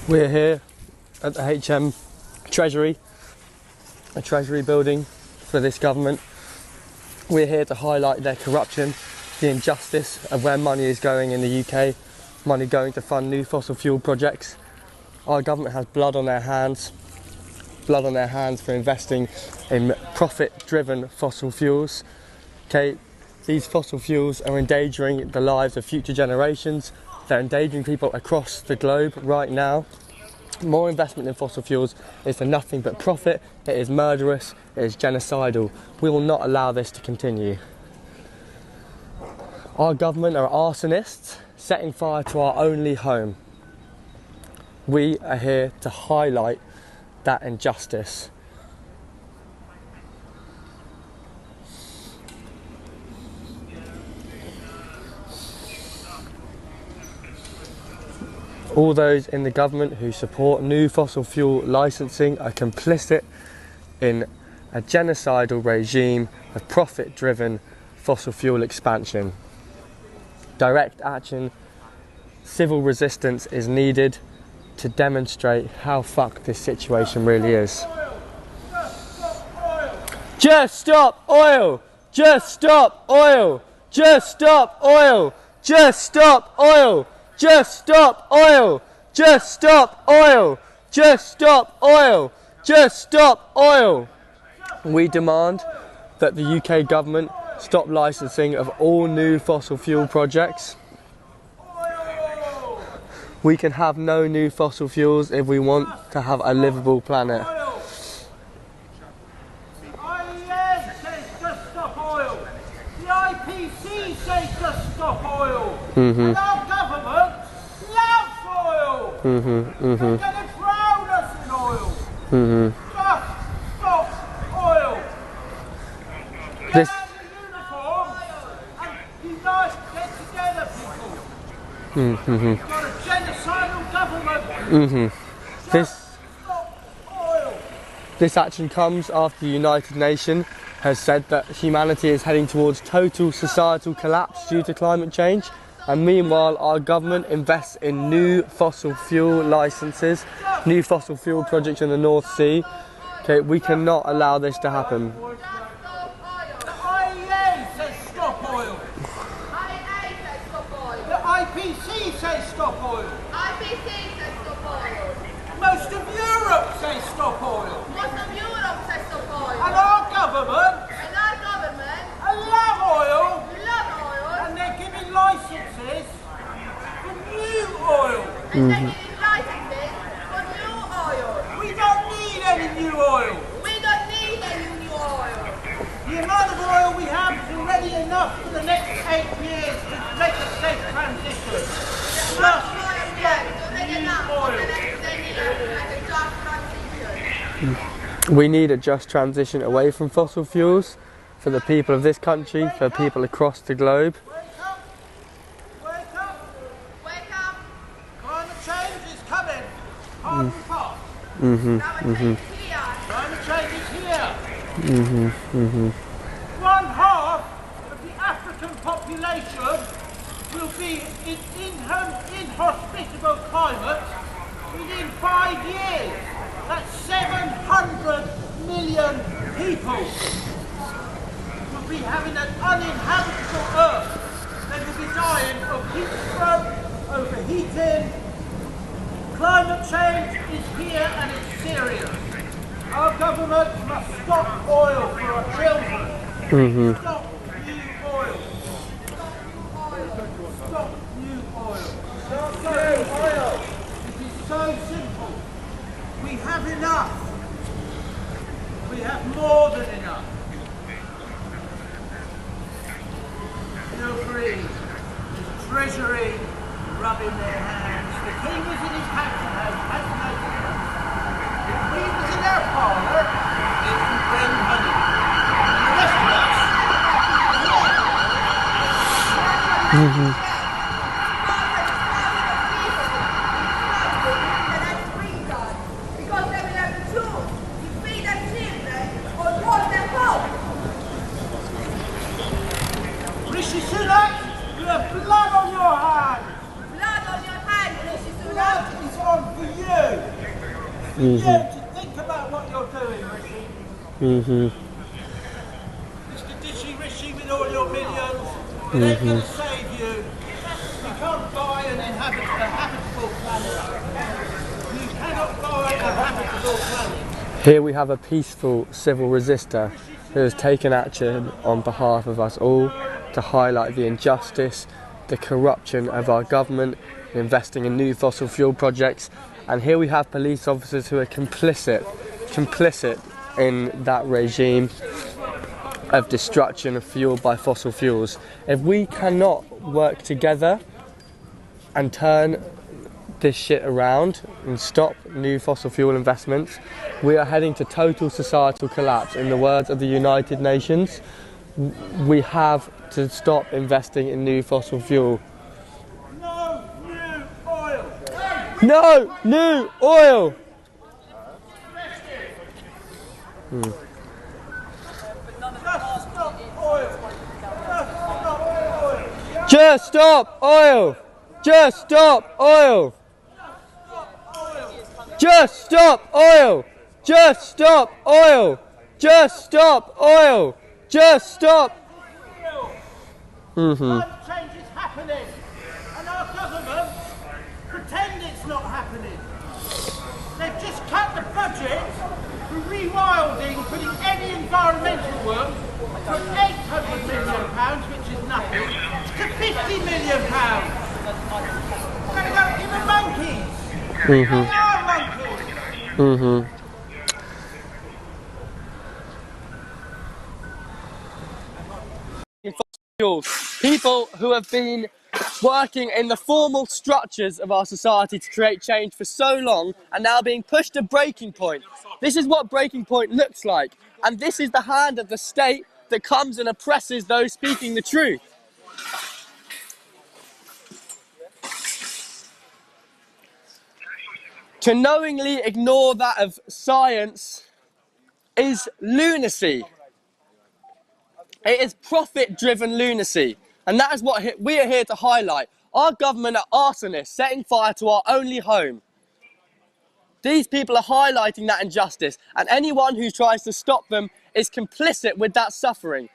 We're here at the Treasury, a Treasury building for this government. We're here to highlight their corruption, the injustice of where money is going in the UK, money going to fund new fossil fuel projects. Our government has blood on their hands for investing in profit-driven fossil fuels. Okay, these fossil fuels are endangering the lives of future generations. They're endangering people across the globe right now. More investment in fossil fuels is for nothing but profit. It is murderous, it is genocidal. We will not allow this to continue. Our government are arsonists setting fire to our only home. We are here to highlight that injustice. All those in the government who support new fossil fuel licensing are complicit in a genocidal regime of profit-driven fossil fuel expansion. Direct action, civil resistance is needed to demonstrate how fucked this situation really is. Just stop oil! Just stop oil! Just stop oil! Just stop oil! Just stop oil! Just stop oil! Just stop oil! Just stop oil! We demand that the UK government stop licensing of all new fossil fuel projects. We can have no new fossil fuels if we want to have a livable planet. The IEA says just stop oil. The IPC says just stop oil. And our government loves oil. They're going to drown us in oil. Just stop oil. Get out of the uniform and unite, get together, people. We've got a genocidal government. This action comes after the United Nations has said that humanity is heading towards total societal collapse due to climate change, and meanwhile our government invests in new fossil fuel licenses, new fossil fuel projects in the North Sea. Okay, we cannot allow this to happen. The IEA says stop oil. The IPC says stop oil. Most of Europe says stop oil. And our government love oil. And they're giving licenses for new oil. We don't need any new oil. The amount of oil we have is already enough for the next 8 years to make a safe transition. Just new oil. We need a just transition away from fossil fuels for the people of this country, for people across the globe. Wake up! Wake up! Wake up! Climate change is coming. Hard and fast. Climate change is here. One half of the African population will be in inhospitable climates within 5 years. That's 700 million people will be having an uninhabitable earth. They will be dying of heat stroke, overheating. Climate change is here and it's serious. Our government must stop oil for our children. Stop new oil. Stop new oil. Stop new oil. It is so simple. We have enough. We have more than enough. Feel free. The Treasury rubbing their hands. The King was in his council house, has no difference. The Queen was in their parlour, it can bring money. And the rest of us, Rishi Sunak, you have blood on your hands. Blood on your hands, Rishi Sunak. Blood is on for you. you to think about what you're doing, Rishi. Mr. Dishy Rishi with all your millions, it ain't going to save you. You can't buy an habitable planet. You cannot buy a habitable planet. Here we have a peaceful civil resister who has taken action on behalf of us all to highlight the injustice, the corruption of our government, investing in new fossil fuel projects, and here we have police officers who are complicit in that regime of destruction fueled by fossil fuels. If we cannot work together and turn this shit around and stop new fossil fuel investments, we are heading to total societal collapse. In the words of the United Nations, we have to stop investing in new fossil fuel. No new oil! No new oil! Just stop oil! Just stop oil! Just stop oil! Just stop oil! Just stop oil! Just stop! Climate change is happening, and our government pretend it's not happening. They've just cut the budget for rewilding, putting any environmental work from £800 million, which is nothing, to £50 million. We're going to go give them monkeys. They are monkeys. People who have been working in the formal structures of our society to create change for so long are now being pushed to breaking point. This is what breaking point looks like, and this is the hand of the state that comes and oppresses those speaking the truth. To knowingly ignore that of science is lunacy. It is profit-driven lunacy, and that is what we are here to highlight. Our government are arsonists setting fire to our only home. These people are highlighting that injustice, and anyone who tries to stop them is complicit with that suffering.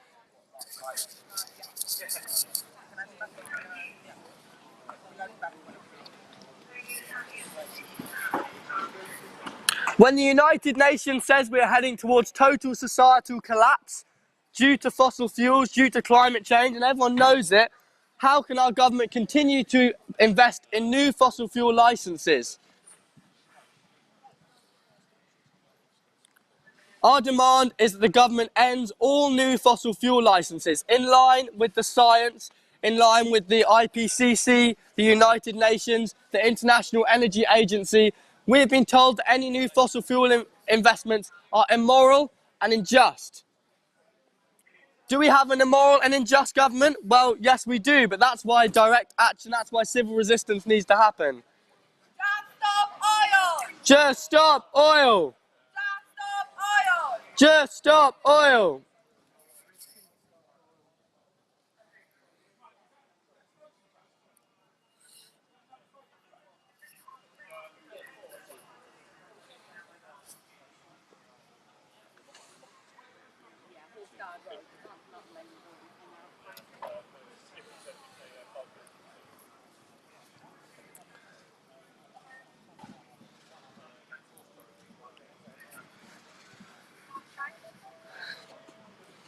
When the United Nations says we are heading towards total societal collapse due to fossil fuels, due to climate change, and everyone knows it, how can our government continue to invest in new fossil fuel licenses? Our demand is that the government ends all new fossil fuel licenses in line with the science, in line with the IPCC, the United Nations, the International Energy Agency. We have been told that any new fossil fuel investments are immoral and unjust. Do we have an immoral and unjust government? Well, yes, we do, but that's why direct action, that's why civil resistance needs to happen. Just stop oil! Just stop oil! Just stop oil!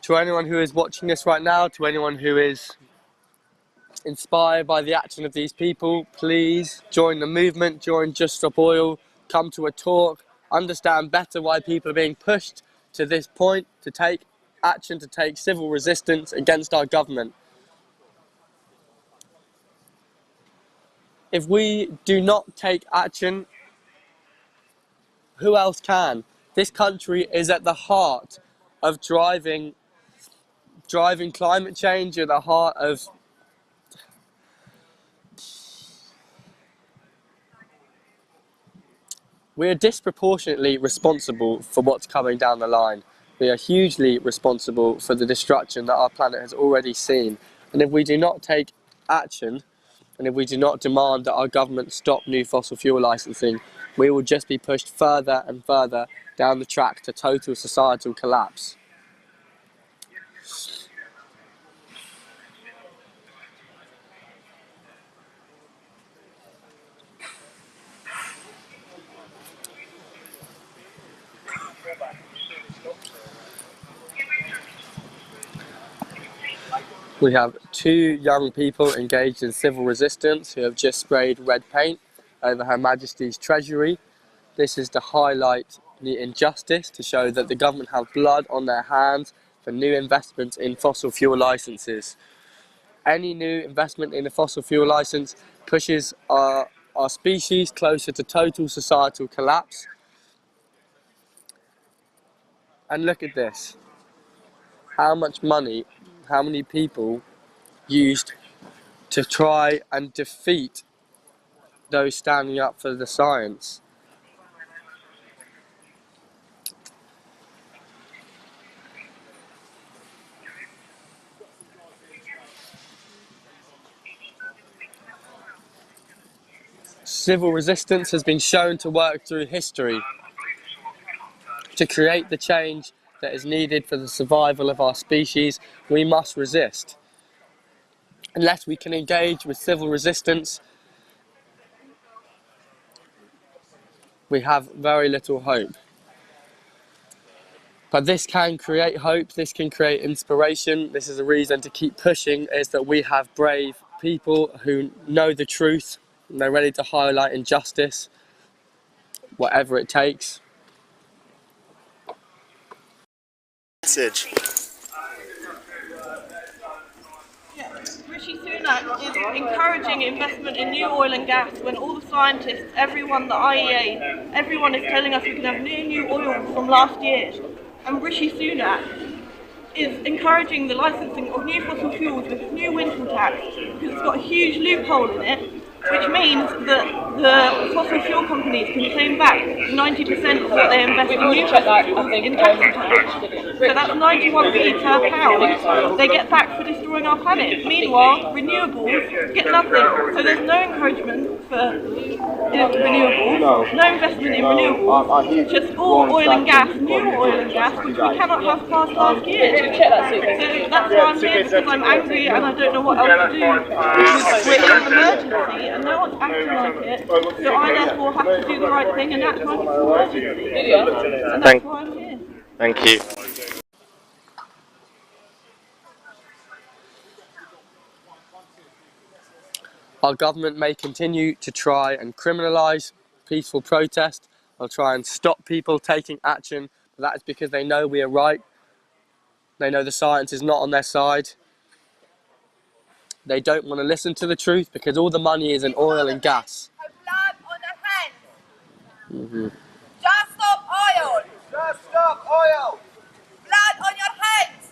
To anyone who is watching this right now, to anyone who is inspired by the action of these people, please join the movement, join Just Stop Oil, come to a talk, understand better why people are being pushed to this point, to take action, to take civil resistance against our government. If we do not take action, who else can? This country is at the heart of driving climate change, at the heart of we are disproportionately responsible for what's coming down the line. We are hugely responsible for the destruction that our planet has already seen. And if we do not take action, And if we do not demand that our government stop new fossil fuel licensing, we will just be pushed further and further down the track to total societal collapse. We have 2 young people engaged in civil resistance who have just sprayed red paint over Her Majesty's Treasury. This is to highlight the injustice, to show that the government have blood on their hands for new investments in fossil fuel licenses. Any new investment in a fossil fuel license pushes our species closer to total societal collapse. And look at this. How much money, how many people used to try and defeat those standing up for the science. Civil resistance has been shown to work through history to create the change that is needed for the survival of our species. We must resist. Unless we can engage with civil resistance, we have very little hope. But this can create hope, this can create inspiration. This is a reason to keep pushing, is that we have brave people who know the truth and they're ready to highlight injustice, whatever it takes. Message. Rishi Sunak is encouraging investment in new oil and gas when all the scientists, everyone, the IEA, everyone is telling us we can have new oil from last year. And Rishi Sunak is encouraging the licensing of new fossil fuels with this new windfall tax because it's got a huge loophole in it, which means that the fossil fuel companies can claim back 90% of what they invest in new fossil fuels in tax returns. So that's 91p per pound they get back for destroying our planet. Meanwhile, renewables get nothing. So there's no encouragement for renewables, no investment in renewables, just all oil and gas, new oil and gas, which we cannot have past last year. So that's why I'm here, because I'm angry and I don't know what else to do. We're in an emergency and no one's acting like it, so I therefore have to do the right thing and act like it's an emergency. And that's why I'm here. Thank you. Our government may continue to try and criminalise peaceful protest. They'll try and stop people taking action, but that is because they know we are right. They know the science is not on their side. They don't want to listen to the truth because all the money is in oil and gas. Blood on their hands. Just stop oil. Just stop oil! Blood on your hands.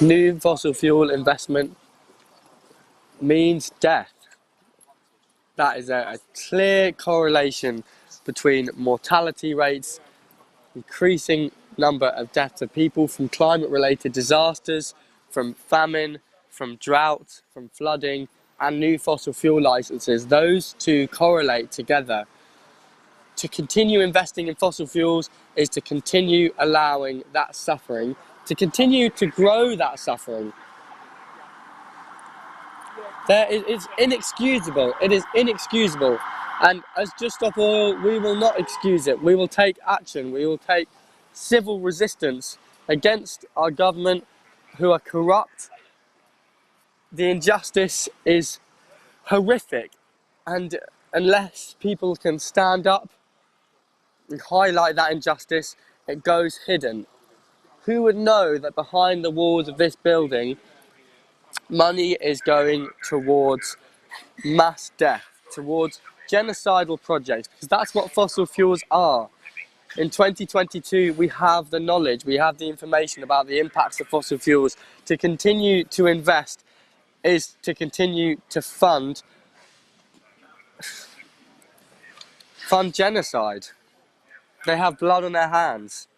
New fossil fuel investment means death. That is a clear correlation between mortality rates, increasing number of deaths of people from climate-related disasters, from famine, from drought, from flooding, and new fossil fuel licenses. Those two correlate together. To continue investing in fossil fuels is to continue allowing that suffering, to continue to grow that suffering. It's inexcusable. It is inexcusable. And as Just Stop Oil, we will not excuse it. We will take action. We will take civil resistance against our government who are corrupt. The injustice is horrific. And unless people can stand up and highlight that injustice, it goes hidden. Who would know that behind the walls of this building, money is going towards mass death, towards genocidal projects, because that's what fossil fuels are. In 2022, we have the knowledge, we have the information about the impacts of fossil fuels. To continue to invest is to continue to fund genocide. They have blood on their hands.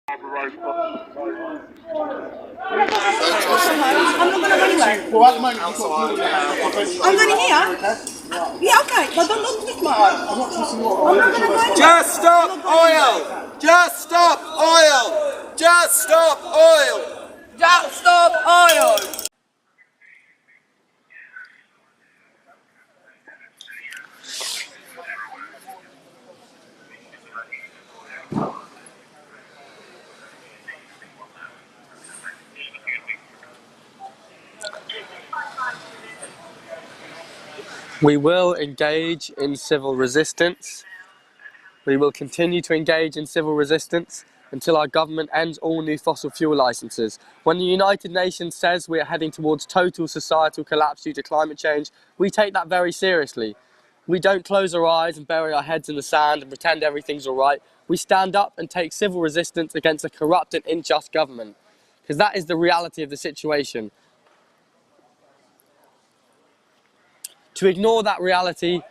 I'm not going to go anywhere. Well, at the moment, you've got I'm going here. Yeah, okay. But don't twist my arm. I'm not twisting your arm. I'm not going to go anywhere. Just stop oil! Just stop oil! Just stop oil! Just stop oil. We will engage in civil resistance. We will continue to engage in civil resistance until our government ends all new fossil fuel licenses. When the United Nations says we are heading towards total societal collapse due to climate change, we take that very seriously. We don't close our eyes and bury our heads in the sand and pretend everything's all right. We stand up and take civil resistance against a corrupt and unjust government, because that is the reality of the situation. To ignore that reality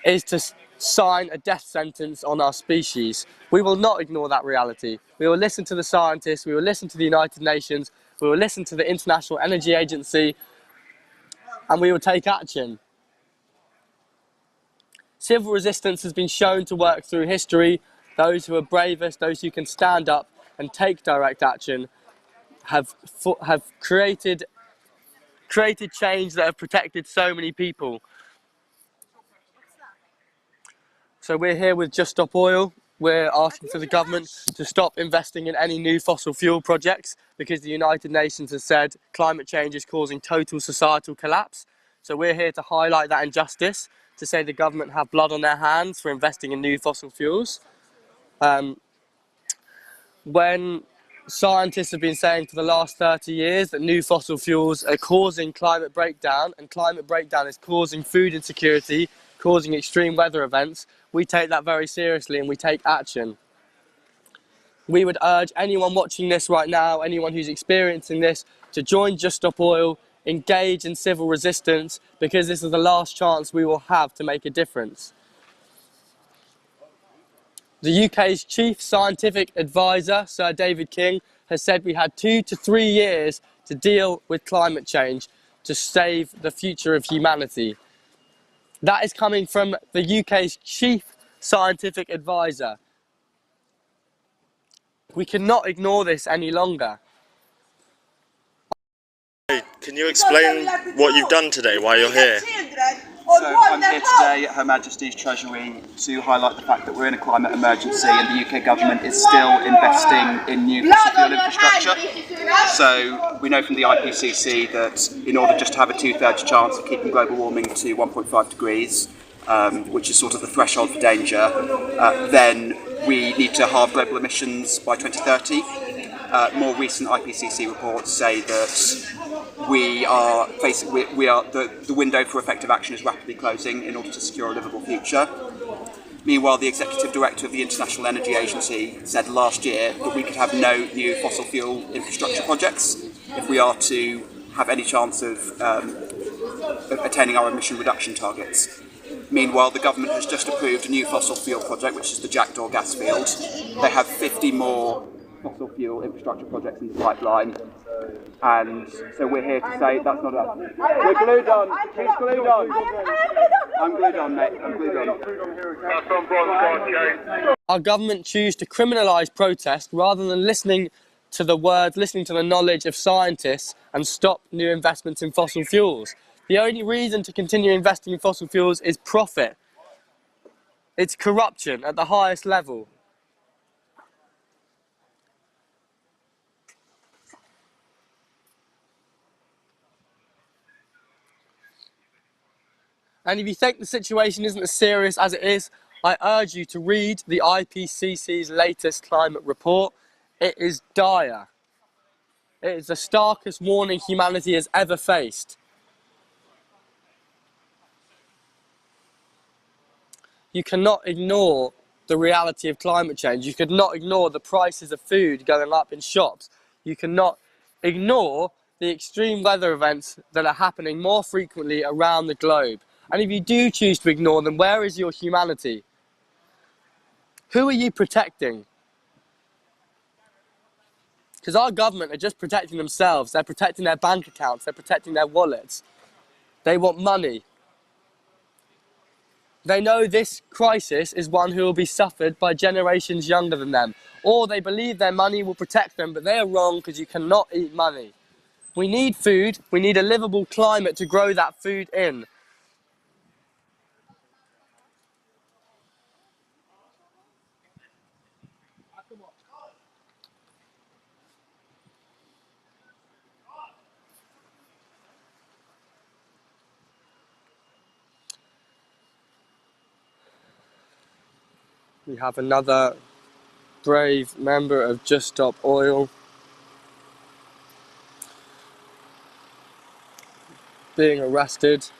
is to sign a death sentence on our species. We will not ignore that reality. We will listen to the scientists, we will listen to the United Nations, we will listen to the International Energy Agency, and we will take action. Civil resistance has been shown to work through history. Those who are bravest, those who can stand up and take direct action, have created change that have protected so many people. So we're here with Just Stop Oil. We're asking for the government to stop investing in any new fossil fuel projects because the United Nations has said climate change is causing total societal collapse. So we're here to highlight that injustice, to say the government have blood on their hands for investing in new fossil fuels. When scientists have been saying for the last 30 years that new fossil fuels are causing climate breakdown, and climate breakdown is causing food insecurity, causing extreme weather events, we take that very seriously and we take action. We would urge anyone watching this right now, anyone who's experiencing this, to join Just Stop Oil, engage in civil resistance, because this is the last chance we will have to make a difference. The UK's chief scientific advisor, Sir David King, has said we had 2 to 3 years to deal with climate change to save the future of humanity. That is coming from the UK's chief scientific advisor. We cannot ignore this any longer. Can you explain what you've done today, why you're here? So I'm here today at Her Majesty's Treasury to highlight the fact that we're in a climate emergency and the UK government is still investing in new fossil fuel infrastructure. So we know from the IPCC that in order just to have a 2/3 chance of keeping global warming to 1.5 degrees, which is sort of the threshold for danger, then we need to halve global emissions by 2030. More recent IPCC reports say that the window for effective action is rapidly closing in order to secure a livable future. Meanwhile, the Executive Director of the International Energy Agency said last year that we could have no new fossil fuel infrastructure projects if we are to have any chance of attaining our emission reduction targets. Meanwhile, the government has just approved a new fossil fuel project, which is the Jackdaw gas field. They have 50 more fossil fuel infrastructure projects in the pipeline, and so we're here to say that's not us. We're glued on. Who's glued on? I'm glued on, mate. I'm glued on. Our government choose to criminalise protest rather than listening to the words, listening to the knowledge of scientists, and stop new investments in fossil fuels. The only reason to continue investing in fossil fuels is profit. It's corruption at the highest level. And if you think the situation isn't as serious as it is, I urge you to read the IPCC's latest climate report. It is dire. It is the starkest warning humanity has ever faced. You cannot ignore the reality of climate change. You cannot ignore the prices of food going up in shops. You cannot ignore the extreme weather events that are happening more frequently around the globe. And if you do choose to ignore them, where is your humanity? Who are you protecting? Because our government are just protecting themselves. They're protecting their bank accounts. They're protecting their wallets. They want money. They know this crisis is one who will be suffered by generations younger than them. Or they believe their money will protect them, but they are wrong because you cannot eat money. We need food. We need a livable climate to grow that food in. We have another brave member of Just Stop Oil being arrested.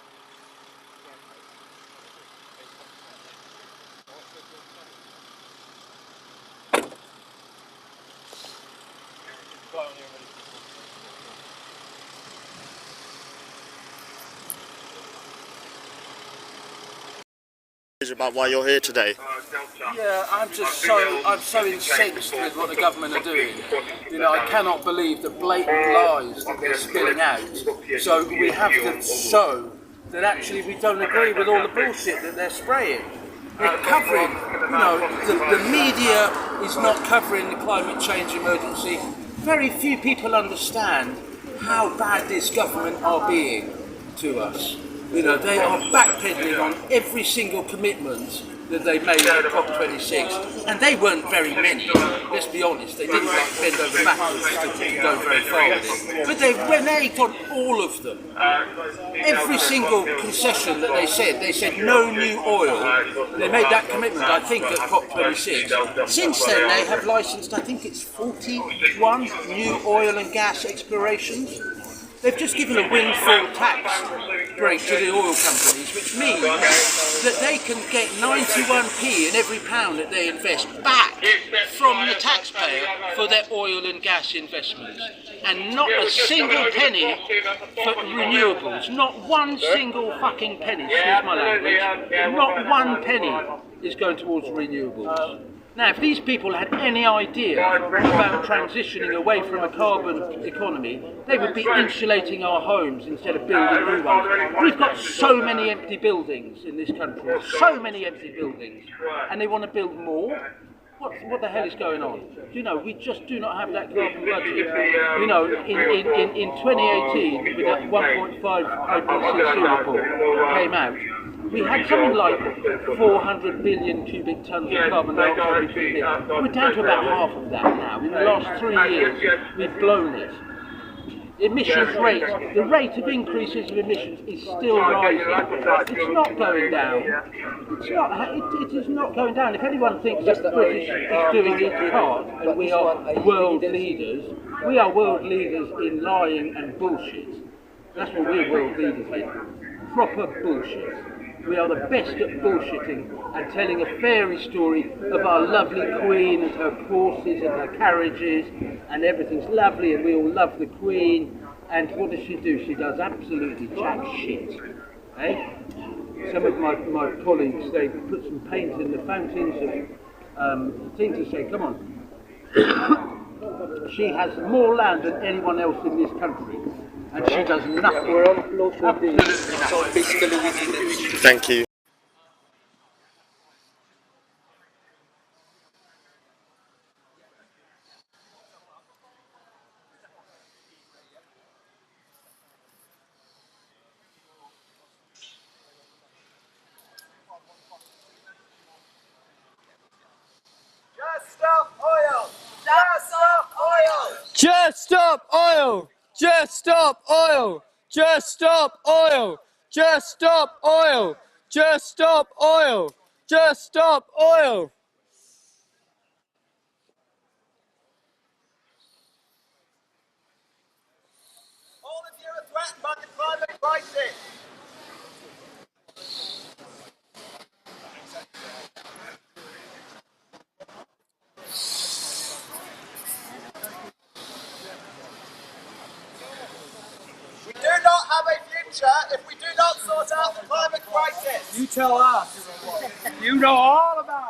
About why you're here today. Yeah, I'm so incensed with what the government are doing. You know, I cannot believe the blatant lies that they're spilling out. So we have to show that actually we don't agree with all the bullshit that they're spraying. They're covering, you know, the media is not covering the climate change emergency. Very few people understand how bad this government are being to us. You know, they are backpedaling on every single commitment that they made at COP26, and they weren't very many, let's be honest. They didn't like bend over backwards to go very far with it. But they reneged on all of them. Every single concession that they said no new oil. They made that commitment, I think, at COP26. Since then, they have licensed, I think it's 41 new oil and gas explorations. They've just given a windfall tax break to the oil companies, which means that they can get 91p in every pound that they invest back from the taxpayer for their oil and gas investments. And not a single penny for renewables. Not one single fucking penny, excuse my language, not one penny is going towards renewables. Now, if these people had any idea about transitioning away from a carbon economy, they would be insulating our homes instead of building new ones. We've got so many empty buildings in this country, so many empty buildings, and they want to build more? What the hell is going on? You know, we just do not have that carbon budget. You know, in 2018, with that 1.5 IPCC report came out, we had something like 400 billion cubic tons of carbon dioxide we could emit. We're down to about half of that now. In the last 3 years, we've blown it. Emissions rate, the rate of increases of emissions is still rising. It's not going down. It is not going down. If anyone thinks that the British is doing its part and we are world leaders, we are world leaders in lying and bullshit. That's what we're world leaders in. Proper bullshit. We are the best at bullshitting and telling a fairy story of our lovely Queen and her horses and her carriages, and everything's lovely and we all love the Queen. And what does she do? She does absolutely jack shit. Eh? Some of my colleagues, they put some paint in the fountains of things to say, come on. She has more land than anyone else in this country. And she does nothing. We're on floor 14. Thank you. Just stop oil! Just stop oil! Just stop oil! Just stop oil! Just stop oil! Just stop oil! Just stop oil! Just stop oil! All of you are threatened by the climate crisis. We do not have a future if we do not sort out the climate crisis. You tell us. You know all about it.